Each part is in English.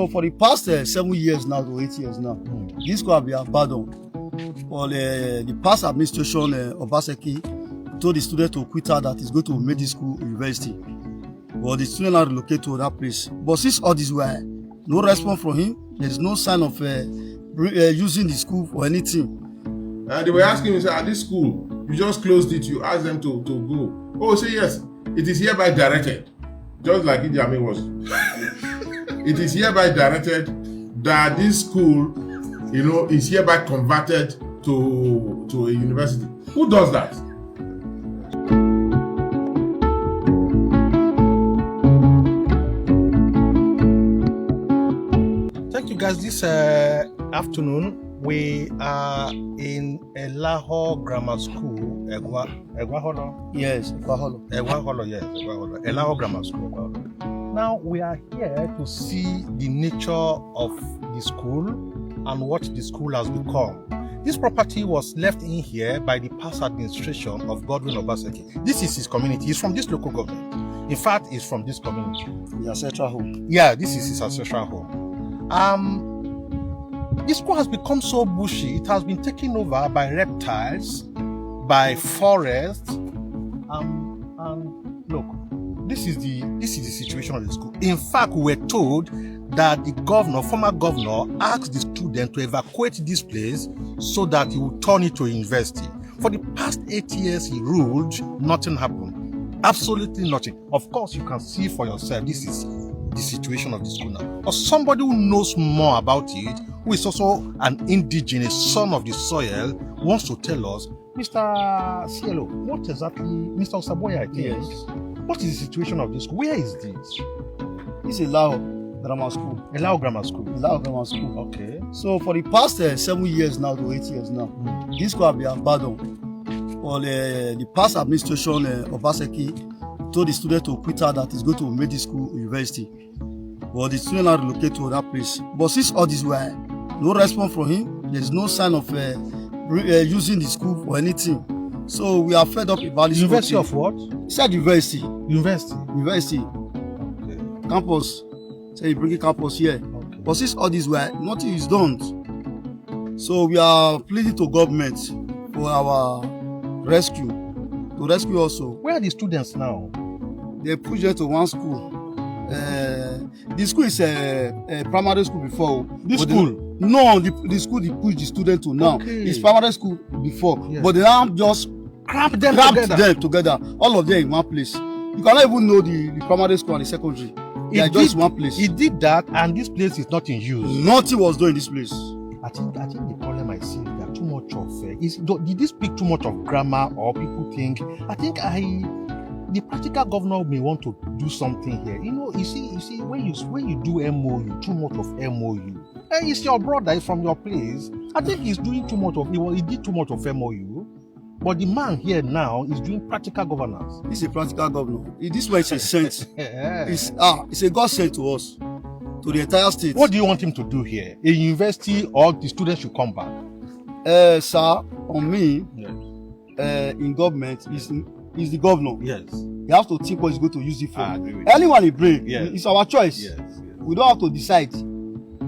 So for the past 7 years now to 8 years now, this school have been abandoned. For the past administration, Obaseki told the student to quit her that he's going to make this school university. But the student now relocate to that place. But since all this while, no response from him. There's no sign of using the school for anything. They were asking me, at this school, you just closed it, you asked them to go. Oh, say yes, it is hereby directed. Just like Idi Amin was. It is hereby directed that this school, is hereby converted to a university. Who does that? Thank you guys. This afternoon we are in Elaho Grammar School. Egwaholo? Yes, Egwaholo. Egwaholo, yes, Egwaholo. Elaho Grammar School. Egwaholo. Now we are here to see the nature of the school and what the school has become. This property was left in here by the past administration of Godwin Obaseki. This is his community. He's from this local government. In fact, he's from this community. His ancestral home. Yeah, this is his ancestral home. This school has become so bushy. It has been taken over by reptiles, by forests, and look, this is the situation of the school. In fact, we were told that the former governor, asked the student to evacuate this place so that he would turn it to a university. For the past 8 years he ruled, nothing happened. Absolutely nothing. Of course, you can see for yourself, this is the situation of the school now. Or somebody who knows more about it, who is also an indigenous son of the soil, wants to tell us, Mr. Cielo, what exactly, Mr. Osaboya, I think, Yes. what is the situation of this school? Where is this? This is Elaho Grammar School. Elaho Grammar School. Elaho Grammar School. Okay. So for the past 7 years now to 8 years now, this school have been abandoned. For the past administration, Obaseki told the student to quit her that he's going to make this school university. But the student now relocate to that place. But since all this while, no response from him. There's no sign of using the school for anything. So we are fed up about this. University of what? He said university. University. University. Okay. Campus. Say you bring a campus here. Okay. But since all this while, nothing is done. So we are pleading to government for our rescue. To rescue also. Where are the students now? They push them to one school. The school is a primary school before. This but school? The school they push the student to now. Okay. It's primary school before. Yes. But they now just Cramp them together. All of them in one place. You cannot even know the primary school and the secondary. They are just in one place. He did that, and this place is not in use. Nothing was done in this place. I think the problem I see is that too much of did this speak too much of grammar, or people think? The practical governor may want to do something here. You see, when you do MOU, too much of MOU. It's your brother, he's from your place. I think he's doing too much of. He did too much of MOU. But the man here now is doing practical governance. This is a practical governor. This way it's a sent. Yeah. It's a God sent to us, to the entire state. What do you want him to do here? A university, or the students should come back? Sir, on me, Yes. in government, is the governor. Yes. He has to think what he's going to use it for. I agree with Anyone he bring, Yes. it's our choice. Yes. We don't have to decide.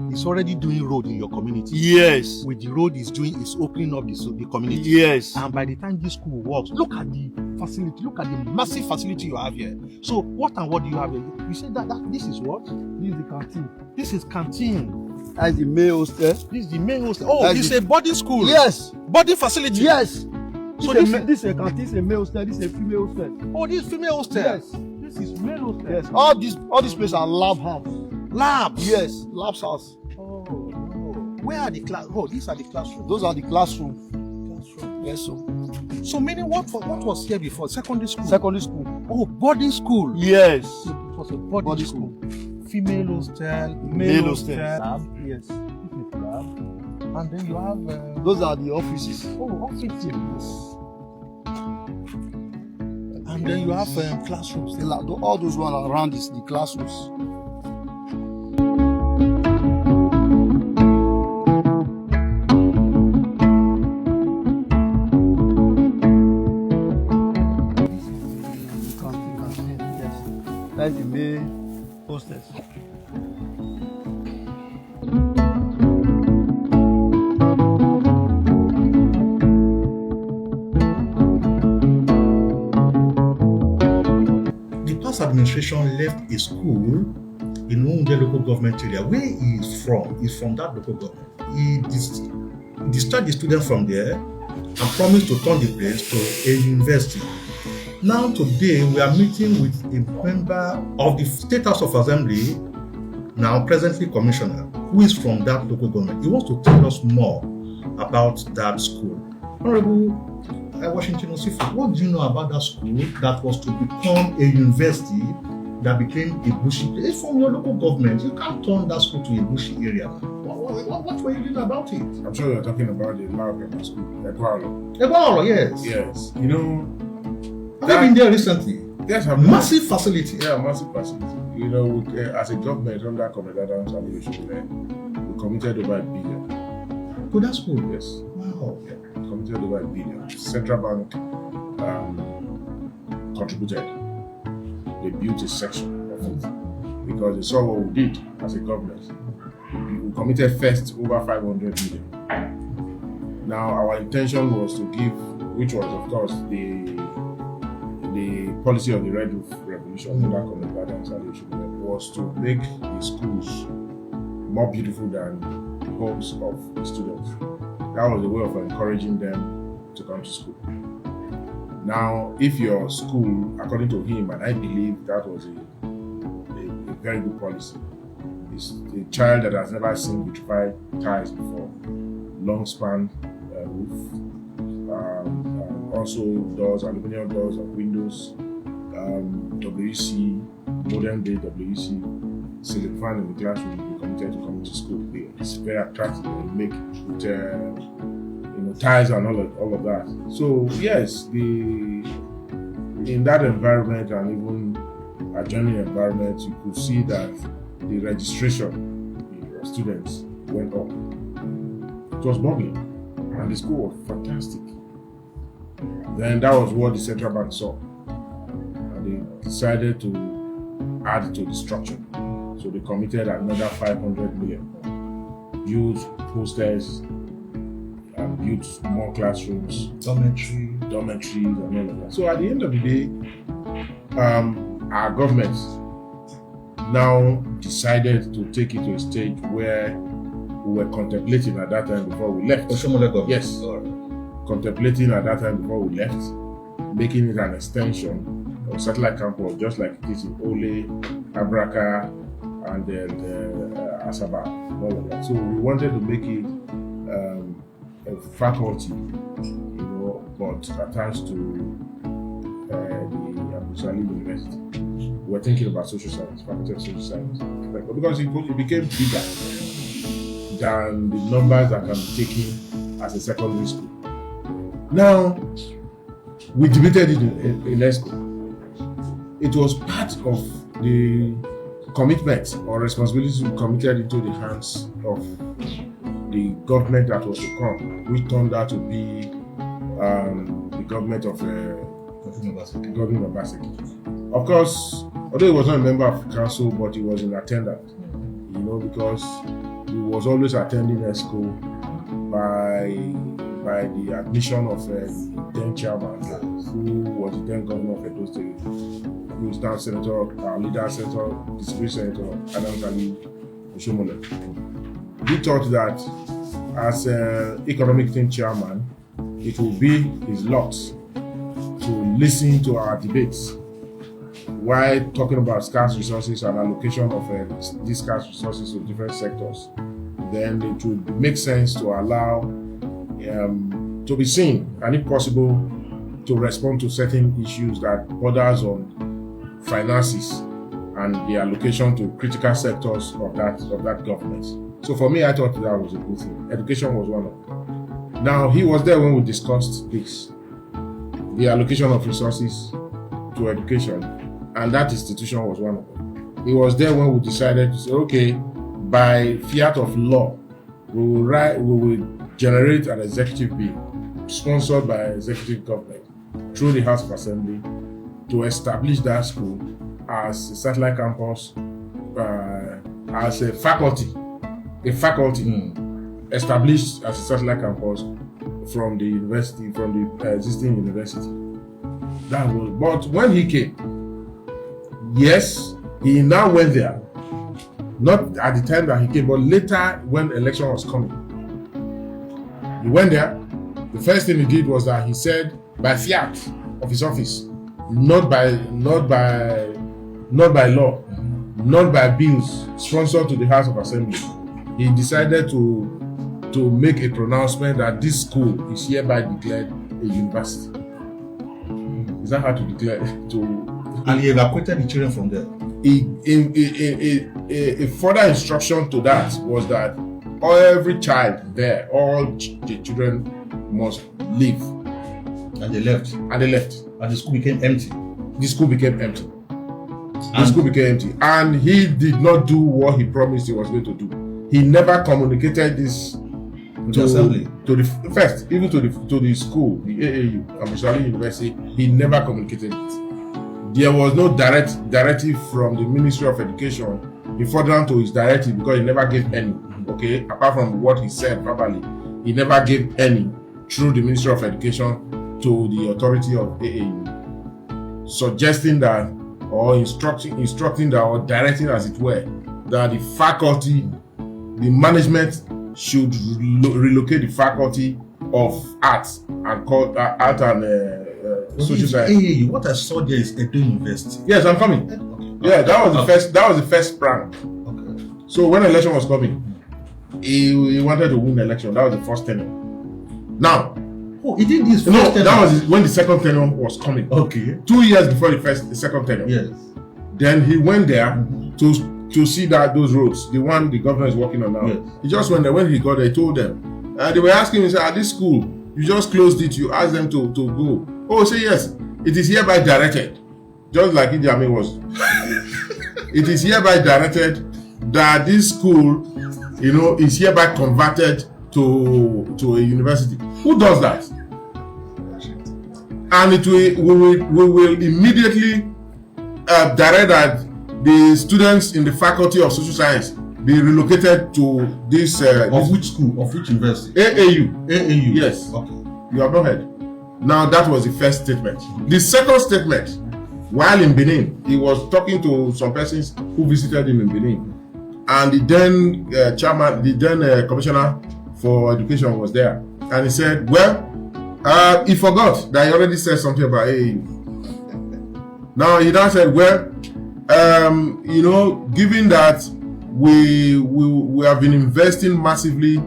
He's already doing road in your community. Yes. With the road he's doing, is opening up the community. Yes. And by the time this school works, look at the facility, look at the massive facility you have here. So what do you have here? You say that this is what? This is the canteen. This is canteen. That's the male hostel. This is the main hostel. Oh, That's this is a boarding school. Yes. Boarding facility. Yes. So this is a canteen, this is a male hostel, this is a female hostel. Oh, this is female hostel. Yes. This is male hostel. Yes. All these places are lab house. Labs. Yes. Labs house. Oh, no. Where are the class? Oh, these are the classrooms. Those are the classrooms. Classroom. Yes, sir. So meaning what was here before? Secondary school. Secondary school. Oh, boarding school. Yes. So it was a boarding Boarding school. Female hostel, Male hostel. lab. Yes. This is lab. And then you have Those are the offices. offices. And then you have classrooms. All those ones around is the classrooms. That's the main hostess. past administration left a school in Ounde local government area where he is from that local government. He discharged the students from there and promised to turn the place to a university. Now today we are meeting with a member of the State House of Assembly, now presently commissioner, who is from that local government. He wants to tell us more about that school. Honorable Washington Osifo, what do you know about that school that was to become a university that became a bushy place? It's from your local government. You can't turn that school to a bushy area. What were you doing about it? I'm sure you're talking about the Lao Grammar School, Ekwalo. Ekwalo, yes. Yes. You know, have you been there recently? Yes, I'm massive facility. Yeah, massive facility. You know, as a government under Comrade Adams Oshiomhole, we committed over $1 billion. To that school? Yes. Wow. Yeah, committed over $1 billion. Central Bank contributed. They built a section of it because they saw what we did as a government. We committed first over 500 million. Now our intention was to give, which was of course the policy of the Red Roof Revolution under Comrade Adams Oshiomhole, was to make the schools more beautiful than the homes of the students. That was a way of encouraging them to come to school. Now, if your school, according to him, and I believe that was a very good policy, is a child that has never seen vitrified tiles before, long span roof, also doors, aluminum doors and windows, WC, modern day WC, ceiling fan in the classroom, we committed to coming to school. It's very attractive and make with ties and all of that. So yes, in that environment and even adjoining environment, you could see that the registration of students went up. It was bubbling, and the school was fantastic. Then that was what the central bank saw, and they decided to add to the structure. So they committed another 500 million, built posters, and built more classrooms, dormitories, and all of that. So at the end of the day, our government now decided to take it to a stage where we were contemplating at that time before we left. Yes. Contemplating at that time before we left, making it an extension of satellite campus, just like it is in Ole, Abraka, and then Asaba, all of that. So we wanted to make it a faculty, but attached to the Abu Salim University. We're thinking about social science, faculty of social science, because it became bigger than the numbers that can be taken as a secondary school. Now, we debated it in ESCO. It was part of the commitment or responsibility we committed into the hands of the government that was to come, which turned out to be the government of Godwin Obaseki. Of course, although he was not a member of council, but he was in attendance, because he was always attending ESCO by the admission of the then chairman, who was the then governor of Edo State, who is now our leader, distinguished Senator Adams Oshiomhole. He thought that as economic team chairman, it would be his lot to listen to our debates while talking about scarce resources and allocation of these scarce resources to different sectors. Then it would make sense to allow to be seen, and if possible, to respond to certain issues that borders on finances and the allocation to critical sectors of that government. So for me, I thought that was a good thing. Education was one of them. Now, he was there when we discussed this, the allocation of resources to education, and that institution was one of them. He was there when we decided to say, okay, by fiat of law, we will generate an executive bill sponsored by executive government through the House of Assembly to establish that school as a satellite campus, as a faculty established as a satellite campus from the university, from the existing university. That was, but when he came, Yes, he now went there. Not at the time that he came, but later when election was coming. He went there. The first thing he did was that he said, by fiat of his office, not by law, not by bills sponsored to the House of Assembly, he decided to make a pronouncement that this school is hereby declared a university. Is that how to declare And he evacuated the children from there. A further instruction to that was that every child there, all the children must leave. And they left. And they left. And the school became empty. The school became empty. And he did not do what he promised he was going to do. He never communicated this to the assembly. To the first, even to the school, the AAU, Amishali University. He never communicated it. There was no directive from the Ministry of Education. He furthered to his directive because he never gave any. Okay, apart from what he said verbally, he never gave any through the Ministry of Education to the authority of AAU, suggesting that, or instructing that, or directing, as it were, that the faculty, the management should relocate the faculty of arts and art and social science. What I saw there is Edo University. Yes, I'm coming. Okay. Yeah, that was the first. That was the first prank. Okay. So when election was coming, he wanted to win the election. That was the first tenure. Now, he did this. That was when the second tenure was coming. Okay. 2 years before the second tenure. Yes. Then he went there to see that those roads, the one the governor is working on now. Yes. He just went there. When he got there, he told them. They were asking him, he said, at this school, you just closed it. You asked them to go. Oh, say yes. It is hereby directed, just like Idi Amin was. It is hereby directed that this school, is hereby converted to a university. Who does that? And we will immediately direct that the students in the faculty of social science be relocated to this. Of which school? Of which university? AAU. AAU. Yes. Okay. You have not heard. Now that was the first statement. The second statement, while in Benin, he was talking to some persons who visited him in Benin, and the then chairman, the then commissioner for education was there, and he said, "Well, he forgot that he already said something about AAU." Now he now said, "Well, given that we have been investing massively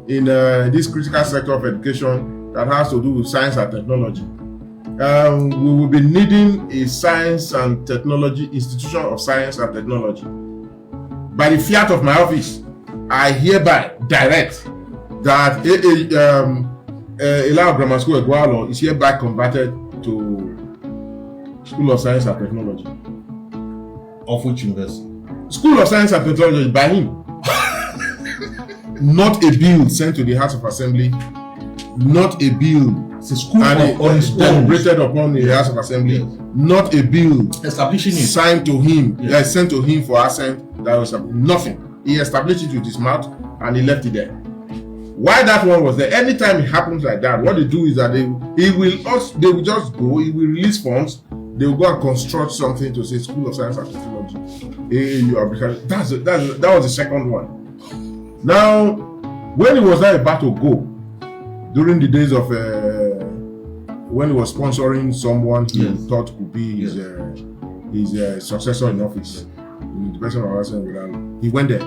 in this critical sector of education that has to do with science and technology, we will be needing a science and technology institution of science and technology. By the fiat of my office, I hereby direct that Elao Grammar School Egwalo is hereby converted to School of Science and Technology." Of which university? School of Science and Technology by him. Not a bill sent to the House of Assembly. Not a bill. It's a school deliberated upon the House of Assembly. Yes. Not a bill establishing it signed to him. Yes. Sent to him for assent. That was nothing. He established it with his mouth and he left it there. Why that one was there? Anytime it happens like that, what they do is that they will just go. He will release funds. They will go and construct something to say School of Science and Technology. That was the second one. Now, when he was not about to go, during the days of when he was sponsoring someone he thought could be his successor in office, the person of Hassan, he went there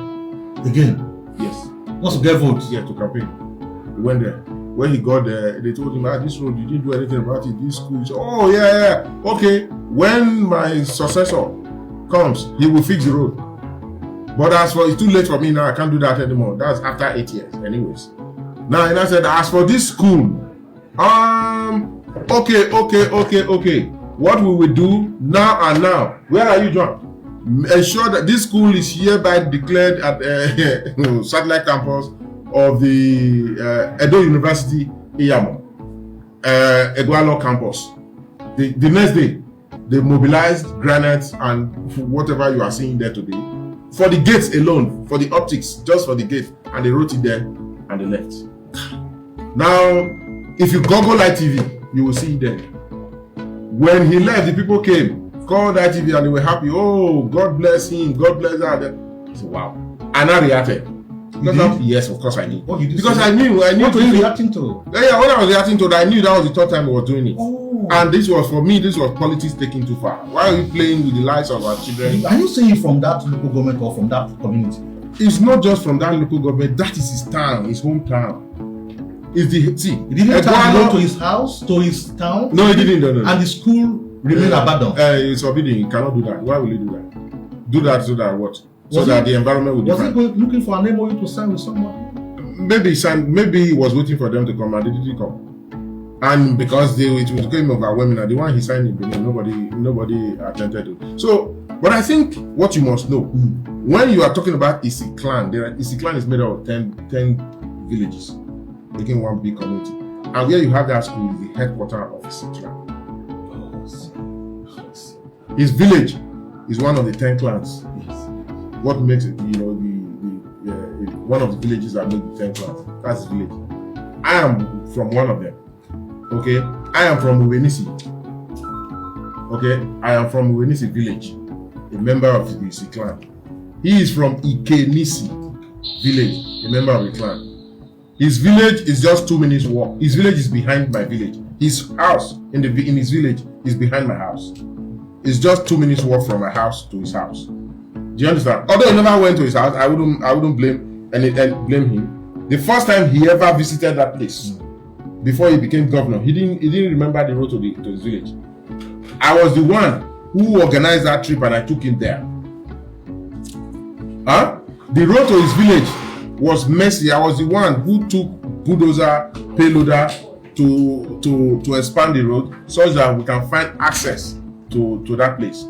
again. Yes. What's to get votes? Yeah, to campaign. He went there. When he got there, they told him, this road, you didn't do anything about it. This school. He said, oh yeah. Okay. When my successor comes, he will fix the road. But as for, it's too late for me now. I can't do that anymore. That's after 8 years, anyways. Now, and I said, as for this school, okay. What we will do now and now? Where are you, John? Ensure that this school is hereby declared at satellite campus of the Edo University, Iyamo, Egwalo campus. The next day, they mobilized granite and whatever you are seeing there today for the gates alone, for the optics, just for the gate, and they wrote it there and they left. Now, if you Google Live TV, you will see it there. When he left, the people came called ITV and they were happy. Oh, God bless him. God bless that. I said, wow. And I reacted. Yes, of course I did. What did you because say? I knew. What were you reacting to? Yeah, when I was reacting to it, I knew that was the third time we were doing it. Oh. And this was, for me, this was politics taking too far. Why are we playing with the lives of our children? Are you saying from that local government or from that community? It's not just from that local government. That is his town, his hometown. It's the, see, He didn't go to his house, to his town? No, he didn't. No. And the school remained abandoned? It's forbidden. You cannot do that. Why will you do that? Do that so that what? So that the environment will be fine. Was he looking for an MOU to sign with someone? Maybe he was waiting for them to come and they didn't come. And because it was going overwhelming, and the one he signed in Benin, nobody attended to. So, but I think what you must know, when you are talking about Isi clan, Isi clan is made up of 10 villages, making one big community. And where you have that school is the headquarters of Isi clan. His village is one of the 10 clans. Yes. What makes it, one of the villages that make the 10 clans. That's his village. I am from one of them. Okay, I am from Uwenisi. Okay, I am from Uwenisi village, a member of the Isi clan. He is from Ikenisi village, a member of the clan. His village is just 2 minutes walk. His village is behind my village. His house in his village is behind my house. It's just 2 minutes walk from my house to his house. Do you understand? Although I never went to his house, I wouldn't blame him. The first time he ever visited that place, before he became governor, he didn't remember the road to his village. I was the one who organized that trip and I took him there. The road to his village was messy. I was the one who took bulldozer, payloader to expand the road so that we can find access to that place.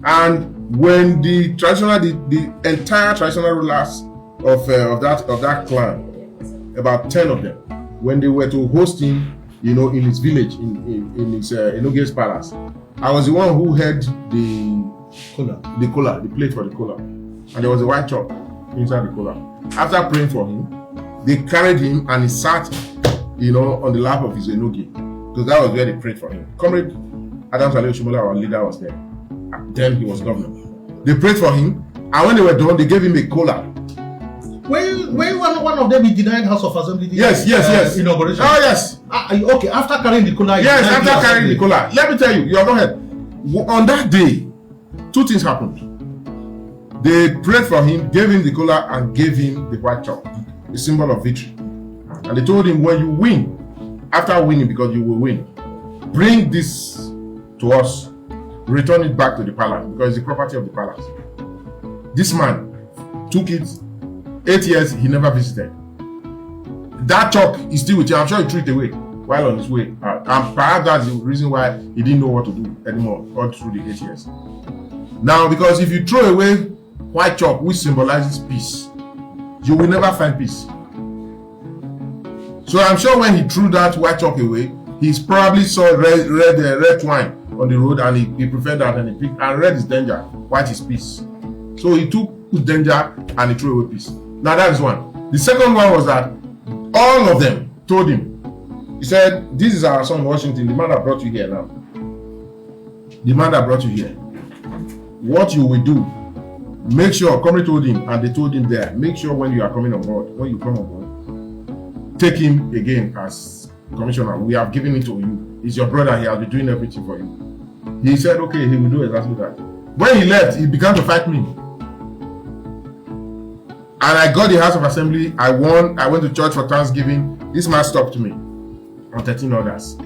And when the entire traditional rulers of that clan, about 10 of them, when they were to host him, in his village, in his Enoge's palace, I was the one who had the plate for the kola, and there was a white chop inside the kola. After praying for him, they carried him and he sat, on the lap of his Enoge, because that was where they prayed for him. Comrade Adams Oshiomhole, our leader, was there. Then he was governor. They prayed for him, and when they were done, they gave him a kola. When one of them be denied House of Assembly? Yes. Inauguration. Oh yes. Okay, after carrying the kola. Yes, after carrying the kola. Let me tell you, you have not heard. On that day, 2 things happened. They prayed for him, gave him the kola, and gave him the white chalk, the symbol of victory. And they told him, when you win, after winning, because you will win, bring this to us, return it back to the palace, because it's the property of the palace. This man took it. 8 years, he never visited. That chalk is still with him. I'm sure he threw it away while on his way. And perhaps that's the reason why he didn't know what to do anymore all through the 8 years. Now, because if you throw away white chalk, which symbolizes peace, you will never find peace. So I'm sure when he threw that white chalk away, he probably saw red wine on the road, and he preferred that, and he picked, and red is danger, white is peace. So he took danger and he threw away peace. Now that is one. The second one was that all of them told him, he said, this is our son Washington, the man that brought you here now. The man that brought you here. What you will do, make sure, Comrade told him, and they told him there, make sure when you are coming on board, when you come on board, take him again as commissioner. We have given it to you. He's your brother, he has been doing everything for you. He said, okay, he will do exactly that. When he left, he began to fight me. And I got the House of Assembly. I won. I went to church for Thanksgiving. This man stopped me on 13 others.